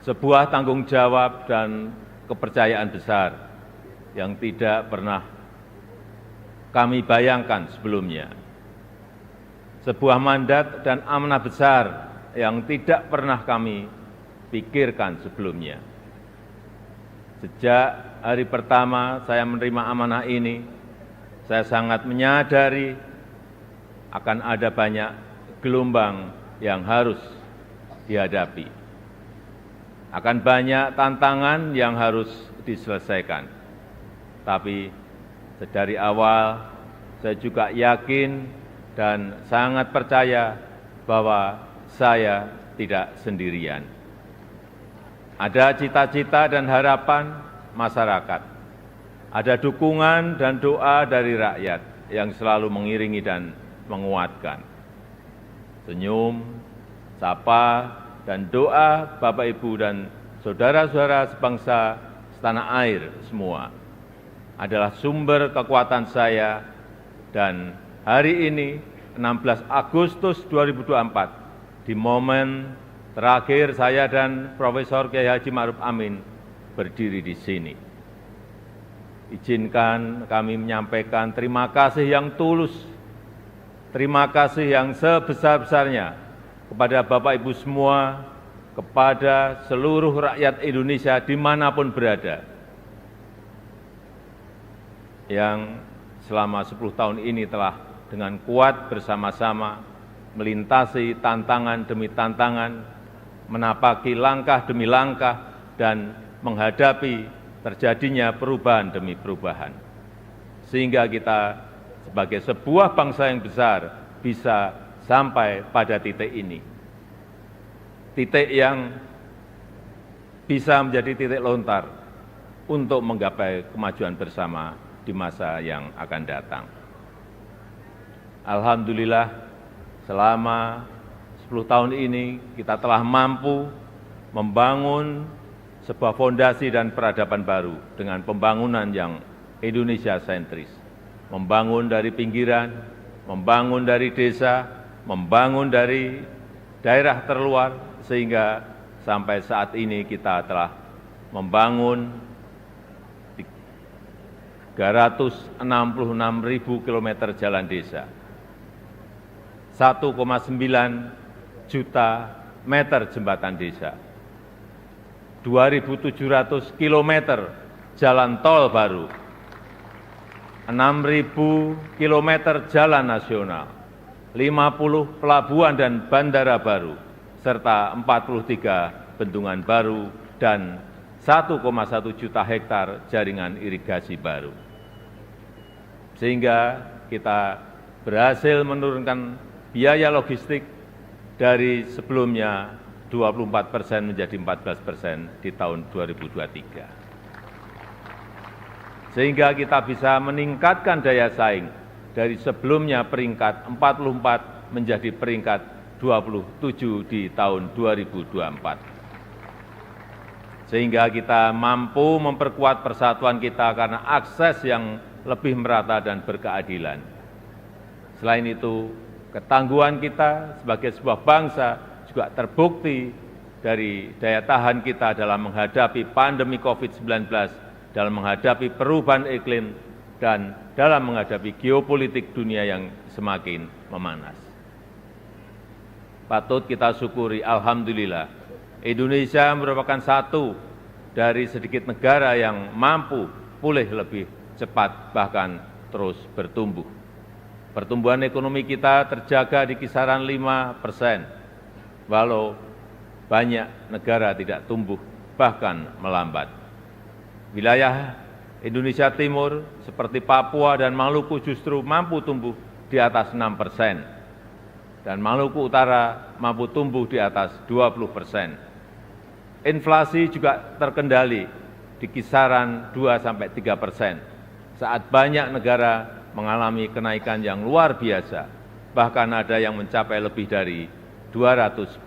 Sebuah tanggung jawab dan kepercayaan besar yang tidak pernah kami bayangkan sebelumnya. Sebuah mandat dan amanah besar yang tidak pernah kami pikirkan sebelumnya. Sejak hari pertama saya menerima amanah ini, saya sangat menyadari akan ada banyak gelombang yang harus dihadapi. Akan banyak tantangan yang harus diselesaikan. Tapi dari awal saya juga yakin dan sangat percaya bahwa saya tidak sendirian. Ada cita-cita dan harapan masyarakat. Ada dukungan dan doa dari rakyat yang selalu mengiringi dan menguatkan. Senyum, sapa, dan doa Bapak Ibu dan saudara-saudara sebangsa setanah air semua adalah sumber kekuatan saya, dan hari ini 16 Agustus 2024 di momen terakhir saya dan Profesor Kyai Haji Ma'ruf Amin berdiri di sini. Izinkan kami menyampaikan terima kasih yang tulus, terima kasih yang sebesar-besarnya kepada Bapak Ibu semua, kepada seluruh rakyat Indonesia dimanapun berada, yang selama 10 tahun ini telah dengan kuat bersama-sama melintasi tantangan demi tantangan, menapaki langkah demi langkah, dan menghadapi terjadinya perubahan demi perubahan. Sehingga kita sebagai sebuah bangsa yang besar bisa sampai pada titik ini. Titik yang bisa menjadi titik lontar untuk menggapai kemajuan bersama di masa yang akan datang. Alhamdulillah, selama 10 tahun ini kita telah mampu membangun sebuah fondasi dan peradaban baru dengan pembangunan yang Indonesia sentris. Membangun dari pinggiran, membangun dari desa, membangun dari daerah terluar, sehingga sampai saat ini kita telah membangun 366.000 km jalan desa, 1,9 juta meter jembatan desa, 2.700 km jalan tol baru, 6.000 km jalan nasional, 50 pelabuhan dan bandara baru, serta 43 bendungan baru dan 1,1 juta hektar jaringan irigasi baru. Sehingga kita berhasil menurunkan biaya logistik dari sebelumnya 24% menjadi 14% di tahun 2023. Sehingga kita bisa meningkatkan daya saing dari sebelumnya peringkat 44 menjadi peringkat 27 di tahun 2024. Sehingga kita mampu memperkuat persatuan kita karena akses yang lebih merata dan berkeadilan. Selain itu, Ketangguhan kita sebagai sebuah bangsa juga terbukti dari daya tahan kita dalam menghadapi pandemi COVID-19, dalam menghadapi perubahan iklim, dan dalam menghadapi geopolitik dunia yang semakin memanas. Patut kita syukuri, alhamdulillah, Indonesia merupakan satu dari sedikit negara yang mampu pulih lebih cepat, bahkan terus bertumbuh. Pertumbuhan ekonomi kita terjaga di kisaran 5%, walau banyak negara tidak tumbuh, bahkan melambat. Wilayah Indonesia Timur seperti Papua dan Maluku justru mampu tumbuh di atas 6%, dan Maluku Utara mampu tumbuh di atas 20%. Inflasi juga terkendali di kisaran 2–3%, saat banyak negara mengalami kenaikan yang luar biasa, bahkan ada yang mencapai lebih dari 200%.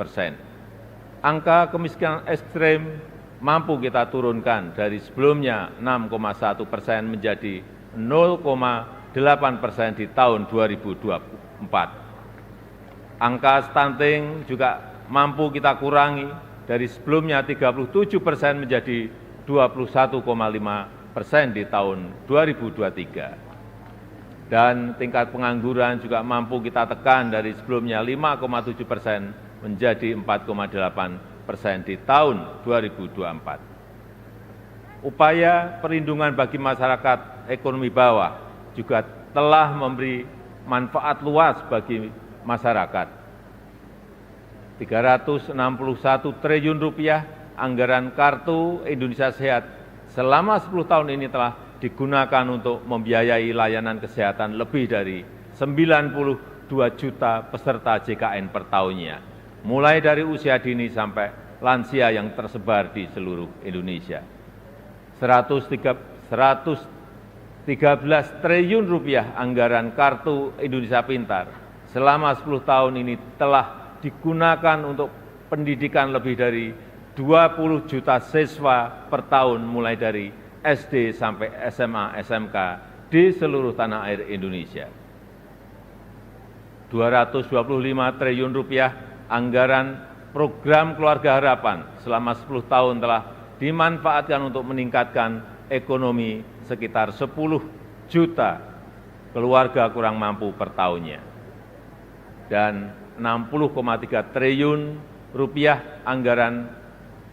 Angka kemiskinan ekstrem mampu kita turunkan dari sebelumnya 6,1% menjadi 0,8% di tahun 2024. Angka stunting juga mampu kita kurangi dari sebelumnya 37% menjadi 21,5% di tahun 2023. Dan tingkat pengangguran juga mampu kita tekan dari sebelumnya 5,7% menjadi 4,8% di tahun 2024. Upaya perlindungan bagi masyarakat ekonomi bawah juga telah memberi manfaat luas bagi masyarakat. 361 triliun rupiah anggaran Kartu Indonesia Sehat selama 10 tahun ini telah digunakan untuk membiayai layanan kesehatan lebih dari 92 juta peserta JKN per tahunnya, mulai dari usia dini sampai lansia yang tersebar di seluruh Indonesia. 113 triliun rupiah anggaran Kartu Indonesia Pintar selama 10 tahun ini telah digunakan untuk pendidikan lebih dari 20 juta siswa per tahun mulai dari SD sampai SMA, SMK di seluruh tanah air Indonesia. 225 triliun rupiah anggaran program Keluarga Harapan selama 10 tahun telah dimanfaatkan untuk meningkatkan ekonomi sekitar 10 juta keluarga kurang mampu per tahunnya. Dan 60,3 triliun rupiah anggaran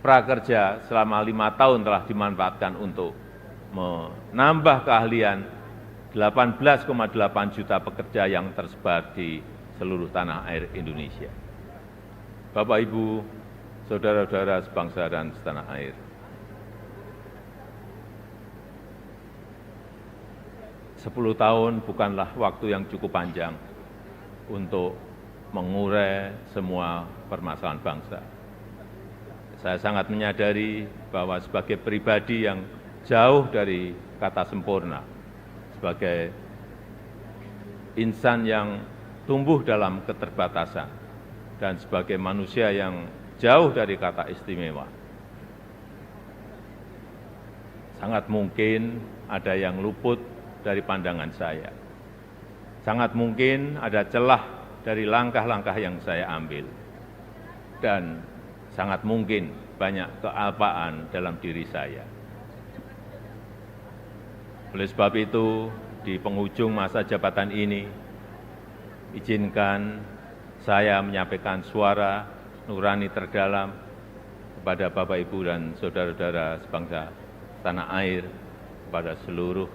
prakerja selama 5 tahun telah dimanfaatkan untuk menambah keahlian 18,8 juta pekerja yang tersebar di seluruh tanah air Indonesia. Bapak, Ibu, saudara-saudara sebangsa dan setanah air, Sepuluh tahun bukanlah waktu yang cukup panjang untuk mengurai semua permasalahan bangsa. Saya sangat menyadari bahwa sebagai pribadi yang jauh dari kata sempurna, sebagai insan yang tumbuh dalam keterbatasan, dan sebagai manusia yang jauh dari kata istimewa, sangat mungkin ada yang luput dari pandangan saya. Sangat mungkin ada celah dari langkah-langkah yang saya ambil. Dan sangat mungkin banyak kealpaan dalam diri saya. Oleh sebab itu, di penghujung masa jabatan ini, izinkan saya menyampaikan suara nurani terdalam kepada Bapak, Ibu, dan saudara-saudara sebangsa tanah air, kepada seluruh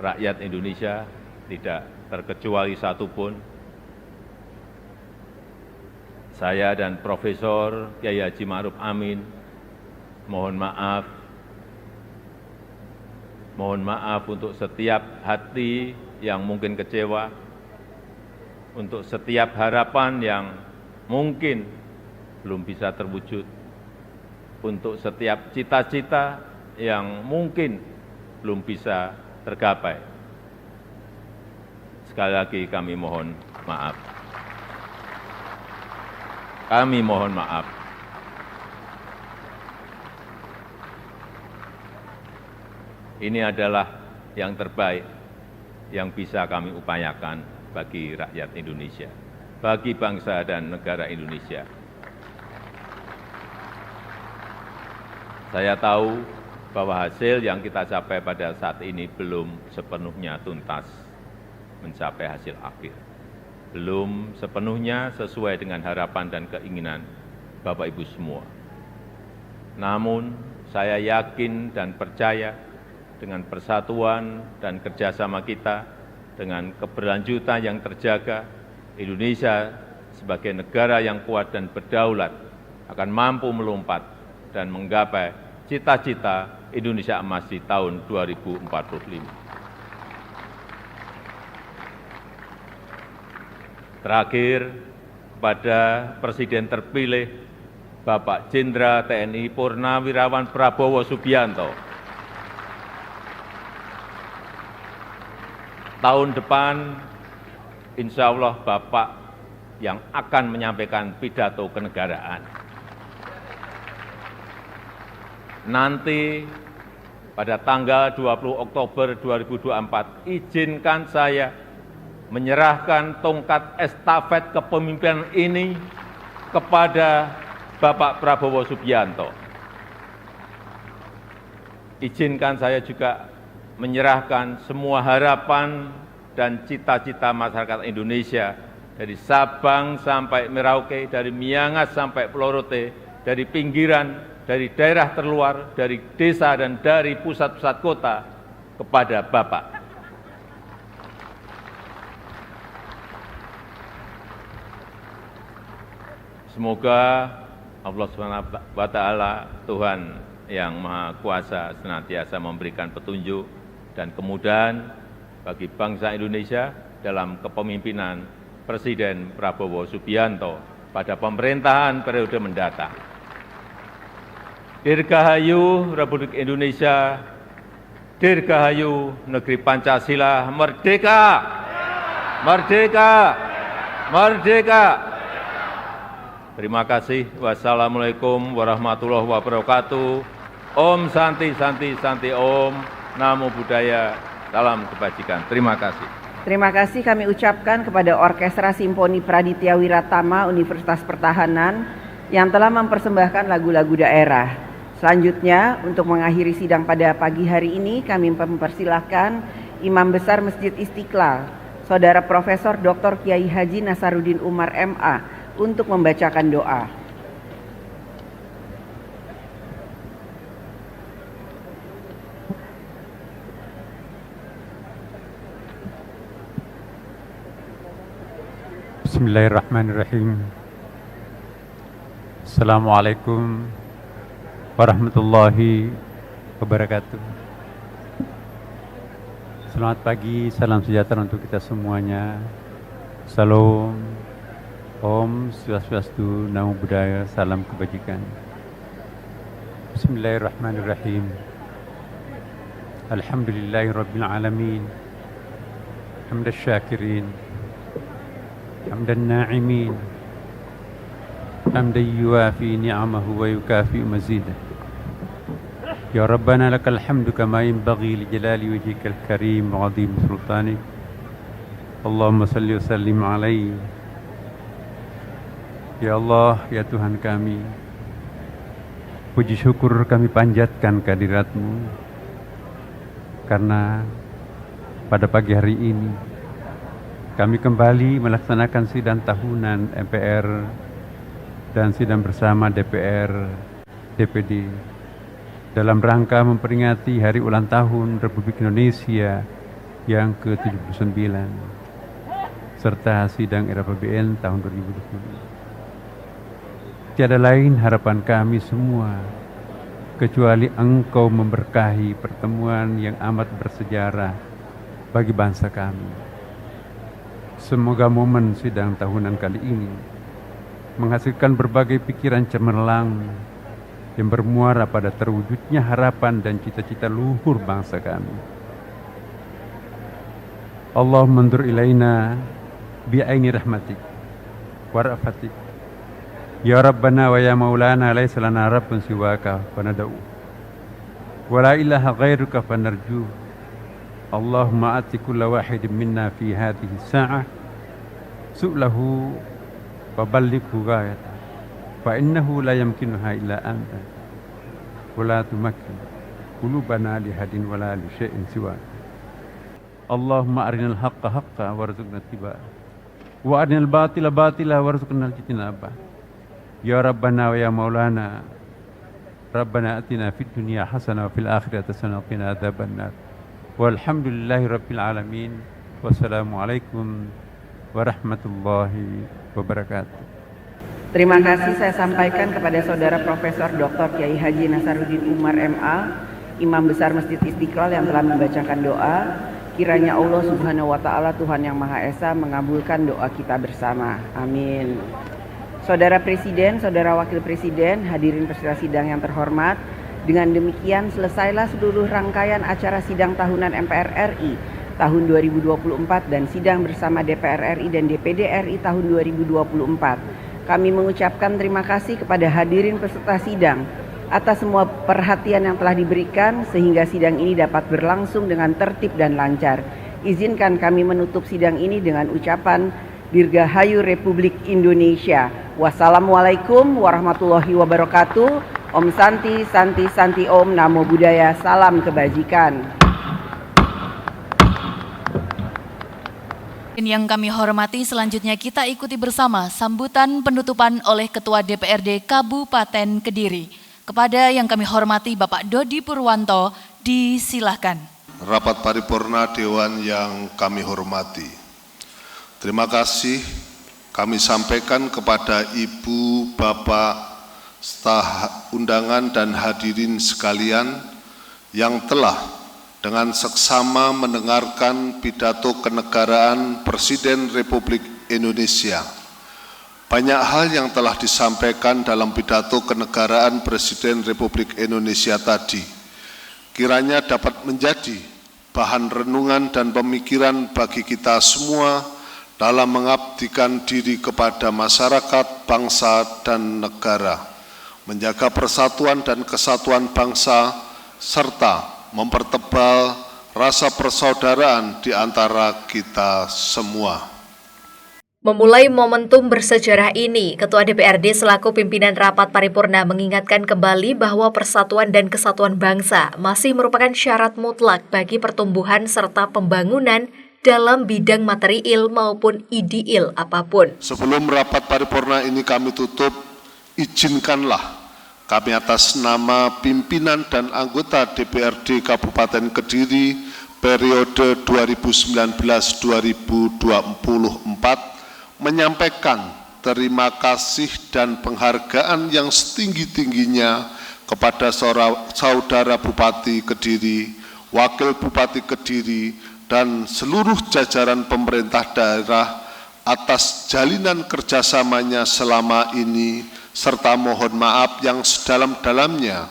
rakyat Indonesia, tidak terkecuali satupun. Saya dan Profesor Kyai Haji Ma'ruf Amin mohon maaf untuk setiap hati yang mungkin kecewa, untuk setiap harapan yang mungkin belum bisa terwujud, untuk setiap cita-cita yang mungkin belum bisa tergapai. Sekali lagi kami mohon maaf. Kami mohon maaf. Ini adalah yang terbaik yang bisa kami upayakan bagi rakyat Indonesia, bagi bangsa dan negara Indonesia. Saya tahu bahwa hasil yang kita capai pada saat ini belum sepenuhnya tuntas mencapai hasil akhir. Belum sepenuhnya sesuai dengan harapan dan keinginan Bapak Ibu semua. Namun, saya yakin dan percaya dengan persatuan dan kerjasama kita, dengan keberlanjutan yang terjaga, Indonesia sebagai negara yang kuat dan berdaulat akan mampu melompat dan menggapai cita-cita Indonesia Emas di tahun 2045. Terakhir, kepada Presiden terpilih Bapak Jenderal TNI Purnawirawan Prabowo Subianto. Tahun depan, insya Allah Bapak yang akan menyampaikan pidato kenegaraan. Nanti pada tanggal 20 Oktober 2024, izinkan saya menyerahkan tongkat estafet kepemimpinan ini kepada Bapak Prabowo Subianto. Izinkan saya juga menyerahkan semua harapan dan cita-cita masyarakat Indonesia dari Sabang sampai Merauke, dari Miangas sampai Pulau Rote, dari pinggiran, dari daerah terluar, dari desa dan dari pusat-pusat kota kepada Bapak. Semoga Allah SWT, Tuhan yang Maha Kuasa, senantiasa memberikan petunjuk dan kemudahan bagi bangsa Indonesia dalam kepemimpinan Presiden Prabowo Subianto pada pemerintahan periode mendatang. Dirgahayu Republik Indonesia, Dirgahayu Negeri Pancasila, merdeka! Merdeka! Merdeka! Terima kasih. Wassalamualaikum warahmatullahi wabarakatuh. Om Santi Santi Santi Om. Namo Buddhaya. Salam kebajikan. Terima kasih. Terima kasih kami ucapkan kepada Orkestra Simponi Praditya Wiratama Universitas Pertahanan yang telah mempersembahkan lagu-lagu daerah. Selanjutnya, untuk mengakhiri sidang pada pagi hari ini, kami mempersilahkan Imam Besar Masjid Istiqlal, Saudara Profesor Dr. Kiai Haji Nasaruddin Umar MA, untuk membacakan doa. Bismillahirrahmanirrahim. Assalamualaikum warahmatullahi wabarakatuh. Selamat pagi, salam sejahtera untuk kita semuanya. Salam, Om Swastiastu, Namo Buddhaya, salam kebajikan. Bismillahirrahmanirrahim. Alhamdulillahirabbil alamin. Hamdan syakirin, hamdan na'imin, hamdan yuwafi ni'amahu wa yukafi mazidah. Ya Rabbana lakal hamdu kama yanbaghi li jalali wajhikal karim wa 'azimi sultanik. Allahumma salli wa sallim alaihi. Ya Allah, ya Tuhan kami, puji syukur kami panjatkan kehadirat-Mu karena pada pagi hari ini kami kembali melaksanakan sidang tahunan MPR dan sidang bersama DPR, DPD dalam rangka memperingati hari ulang tahun Republik Indonesia yang ke-79 serta sidang RAPBN tahun 2020. Tiada lain harapan kami semua kecuali Engkau memberkahi pertemuan yang amat bersejarah bagi bangsa kami. Semoga momen sidang tahunan kali ini menghasilkan berbagai pikiran cemerlang yang bermuara pada terwujudnya harapan dan cita-cita luhur bangsa kami. Allah mandur ilaina bi'aini rahmatik wa rafatik. Ya Rabbana wa ya Maulana laisa lana rabbun siwaka fanad'u wa la ilaha ghairuka fanarju. Allahumma ati kulla wahidin minna fi hadhihi sa'ah su'lahu wa ballighu ghayata fa innahu la yamkinuha illa anta wa la tumakkin qulubana li hadin wa la li syai'in siwa. Allahumma arinal haqqa haqqa warzuqna ittiba'a wa arinal batila batila warzuqna ijtinaba. Ya Rabbana wa ya Maulana, Rabbana atina fid dunya hasanah wa fil akhirati hasanah wa qina adzabannar. Walhamdulillahi rabbil alamin. Wassalamualaikum warahmatullahi wabarakatuh. Terima kasih saya sampaikan kepada Saudara Profesor Dr. Kiai Haji Nasaruddin Umar MA, Imam Besar Masjid Istiqlal yang telah membacakan doa. Kiranya Allah Subhanahu wa Ta'ala, Tuhan yang Maha Esa, mengabulkan doa kita bersama. Amin. Saudara Presiden, Saudara Wakil Presiden, hadirin peserta sidang yang terhormat, dengan demikian selesailah seluruh rangkaian acara sidang tahunan MPR RI tahun 2024 dan sidang bersama DPR RI dan DPD RI tahun 2024. Kami mengucapkan terima kasih kepada hadirin peserta sidang atas semua perhatian yang telah diberikan sehingga sidang ini dapat berlangsung dengan tertib dan lancar. Izinkan kami menutup sidang ini dengan ucapan Dirgahayu Republik Indonesia. Wassalamualaikum warahmatullahi wabarakatuh. Om Santi, Santi, Santi Om, Namo Buddhaya, salam kebajikan. Yang kami hormati, selanjutnya kita ikuti bersama sambutan penutupan oleh Ketua DPRD Kabupaten Kediri. Kepada yang kami hormati Bapak Dodi Purwanto, disilahkan. Rapat paripurna Dewan yang kami hormati, terima kasih kami sampaikan kepada Ibu, Bapak, staf undangan dan hadirin sekalian yang telah dengan seksama mendengarkan pidato kenegaraan Presiden Republik Indonesia. Banyak hal yang telah disampaikan dalam pidato kenegaraan Presiden Republik Indonesia tadi kiranya dapat menjadi bahan renungan dan pemikiran bagi kita semua dalam mengabdikan diri kepada masyarakat, bangsa, dan negara, menjaga persatuan dan kesatuan bangsa, serta mempertebal rasa persaudaraan di antara kita semua. Memulai momentum bersejarah ini, Ketua DPRD selaku pimpinan rapat paripurna mengingatkan kembali bahwa persatuan dan kesatuan bangsa masih merupakan syarat mutlak bagi pertumbuhan serta pembangunan dalam bidang materiil maupun ideal apapun. Sebelum rapat paripurna ini kami tutup, izinkanlah kami atas nama pimpinan dan anggota DPRD Kabupaten Kediri periode 2019-2024 menyampaikan terima kasih dan penghargaan yang setinggi-tingginya kepada Saudara Bupati Kediri, Wakil Bupati Kediri, dan seluruh jajaran pemerintah daerah atas jalinan kerjasamanya selama ini, serta mohon maaf yang sedalam-dalamnya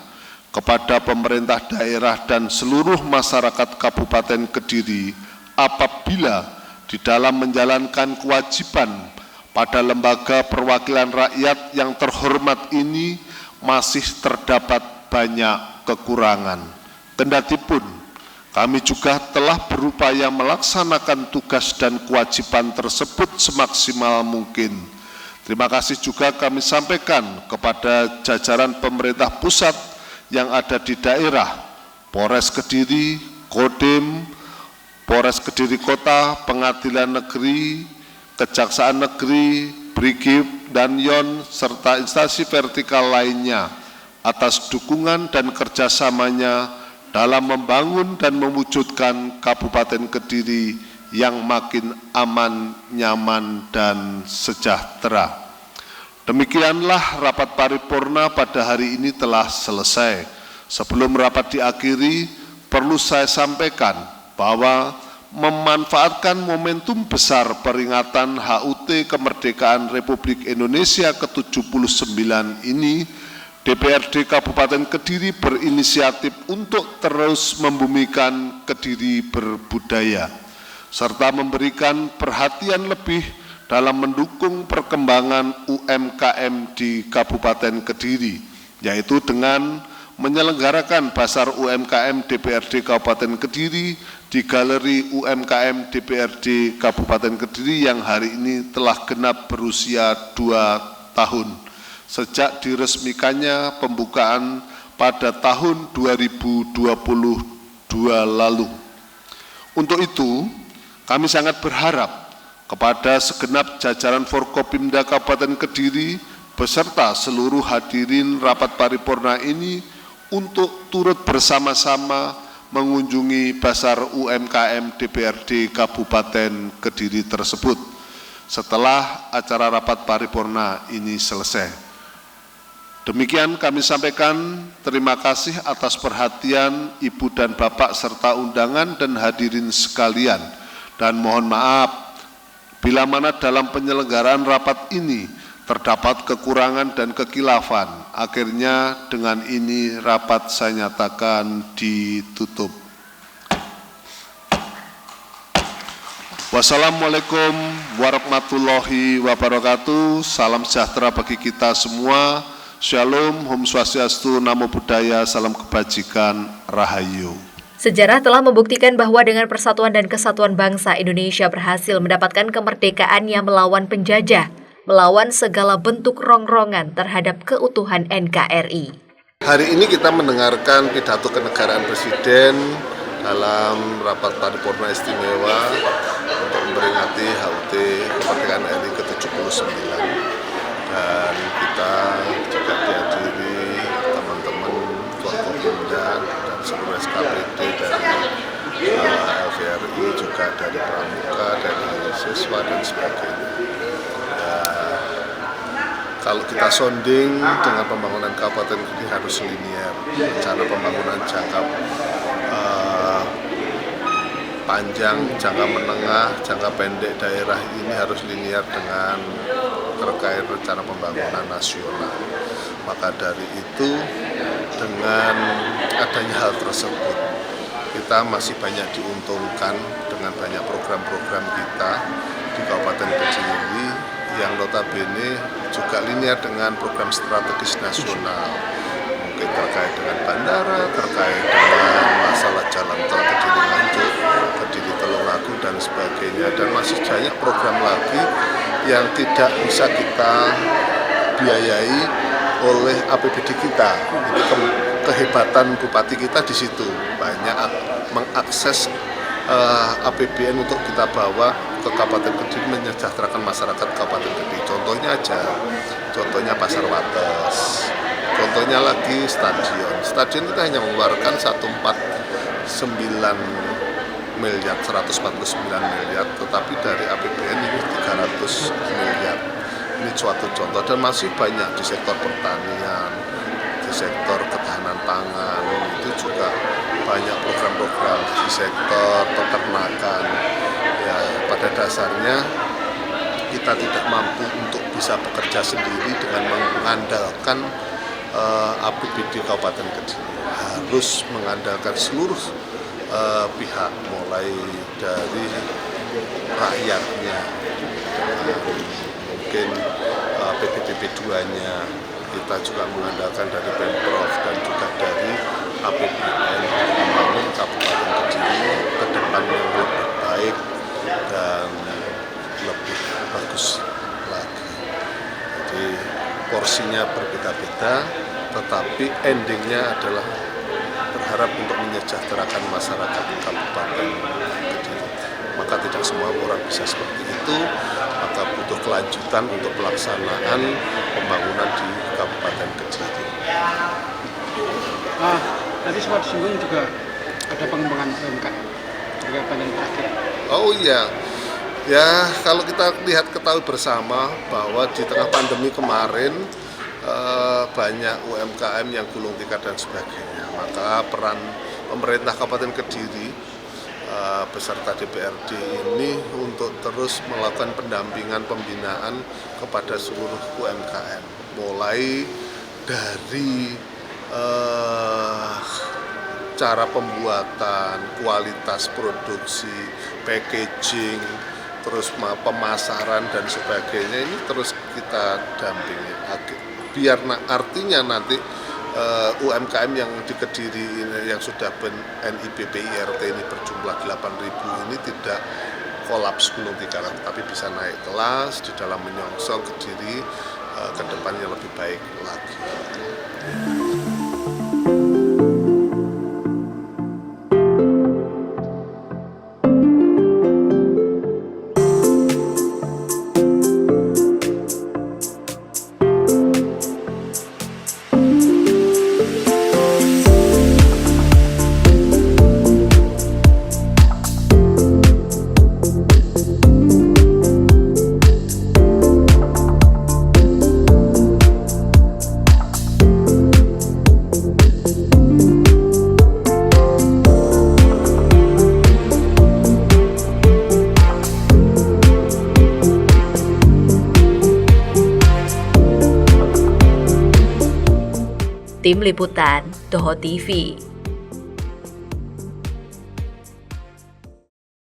kepada pemerintah daerah dan seluruh masyarakat Kabupaten Kediri apabila di dalam menjalankan kewajiban pada lembaga perwakilan rakyat yang terhormat ini masih terdapat banyak kekurangan. Kendatipun kami juga telah berupaya melaksanakan tugas dan kewajiban tersebut semaksimal mungkin. Terima kasih juga kami sampaikan kepada jajaran pemerintah pusat yang ada di daerah, Polres Kediri, Kodim, Polres Kediri Kota, Pengadilan Negeri, Kejaksaan Negeri, Brigif, dan Yon, serta instansi vertikal lainnya atas dukungan dan kerjasamanya dalam membangun dan mewujudkan Kabupaten Kediri yang makin aman, nyaman, dan sejahtera. Demikianlah rapat paripurna pada hari ini telah selesai. Sebelum rapat diakhiri, perlu saya sampaikan bahwa memanfaatkan momentum besar peringatan HUT Kemerdekaan Republik Indonesia ke-79 ini, DPRD Kabupaten Kediri berinisiatif untuk terus membumikan Kediri berbudaya, serta memberikan perhatian lebih dalam mendukung perkembangan UMKM di Kabupaten Kediri, yaitu dengan menyelenggarakan Basar UMKM DPRD Kabupaten Kediri di Galeri UMKM DPRD Kabupaten Kediri yang hari ini telah genap berusia 2 tahun sejak diresmikannya pembukaan pada tahun 2022 lalu. Untuk itu, kami sangat berharap kepada segenap jajaran Forkopimda Kabupaten Kediri beserta seluruh hadirin rapat paripurna ini untuk turut bersama-sama mengunjungi Basar UMKM DPRD Kabupaten Kediri tersebut setelah acara rapat paripurna ini selesai. Demikian kami sampaikan, terima kasih atas perhatian Ibu dan Bapak serta undangan dan hadirin sekalian, dan mohon maaf bila mana dalam penyelenggaraan rapat ini terdapat kekurangan dan kekilafan. Akhirnya dengan ini rapat saya nyatakan ditutup. Wassalamualaikum warahmatullahi wabarakatuh. Salam sejahtera bagi kita semua. Shalom, Om Swastiastu, Namo Buddhaya, salam kebajikan, Rahayu. Sejarah telah membuktikan bahwa dengan persatuan dan kesatuan bangsa, Indonesia berhasil mendapatkan kemerdekaan yang melawan penjajah, melawan segala bentuk rongrongan terhadap keutuhan NKRI. Hari ini kita mendengarkan pidato kenegaraan Presiden dalam rapat paripurna istimewa untuk memperingati HUT kemerdekaan RI ke-79. Dan kita juga dihadiri teman-teman Forkopimda dan seluruh SKPD dari LVRI, juga dari Pramuka, dari siswa dan sebagainya. Kalau kita sonding dengan pembangunan Kabupaten Kediri harus linier. Rencana pembangunan jangka panjang, jangka menengah, jangka pendek daerah ini harus linier dengan terkait rencana pembangunan nasional. Maka dari itu, dengan adanya hal tersebut, kita masih banyak diuntungkan dengan banyak program-program kita di Kabupaten Kediri yang notabene juga linear dengan program strategis nasional, mungkin terkait dengan bandara, terkait dengan masalah jalan tol Kediri Nganjuk, Kediri Tulungagung dan sebagainya, dan masih banyak program lagi yang tidak bisa kita biayai oleh APBD kita. Jadi kehebatan Bupati kita di situ, banyak mengakses APBN untuk kita bawa ke Kabupaten Kediri, menyejahterakan masyarakat Kabupaten Kediri. Contohnya aja, contohnya Pasar Wates, contohnya lagi stadion kita hanya mengeluarkan 149 miliar, tetapi dari APBN ini 300 miliar. Ini suatu contoh, dan masih banyak di sektor pertanian, di sektor ketahanan pangan, itu juga banyak program-program di sektor peternakan. Ya, pada dasarnya kita tidak mampu untuk bisa bekerja sendiri dengan mengandalkan APBD Kabupaten Kediri. Harus mengandalkan seluruh pihak, mulai dari rakyatnya, mungkin PPDB2-nya, kita juga mengandalkan dari Pemprov dan juga dari APBN untuk membangun Kabupaten Kediri ke depan yang lebih baik dan lebih bagus lagi. Jadi porsinya berbeda-beda, tetapi endingnya adalah berharap untuk menyejahterakan masyarakat Kabupaten Kediri. Maka tidak semua orang bisa seperti itu, maka butuh kelanjutan untuk pelaksanaan pembangunan di Kabupaten Kediri. Tadi sempat disinggung juga ada pengembangan UMKM juga panjang terakhir. Oh iya, ya kalau kita ketahui bersama bahwa di tengah pandemi kemarin banyak UMKM yang gulung tikar dan sebagainya. Maka peran pemerintah Kabupaten Kediri beserta DPRD ini untuk terus melakukan pendampingan pembinaan kepada seluruh UMKM, mulai dari cara pembuatan, kualitas produksi, packaging, terus pemasaran dan sebagainya, ini terus kita dampingi. Biar artinya nanti UMKM yang di Kediri ini, yang sudah NIBPIRT ini berjumlah 8.000 ini tidak kolaps gulung tikar, tapi bisa naik kelas di dalam menyongsong Kediri ke depannya lebih baik lagi. Tim Liputan, Toho TV.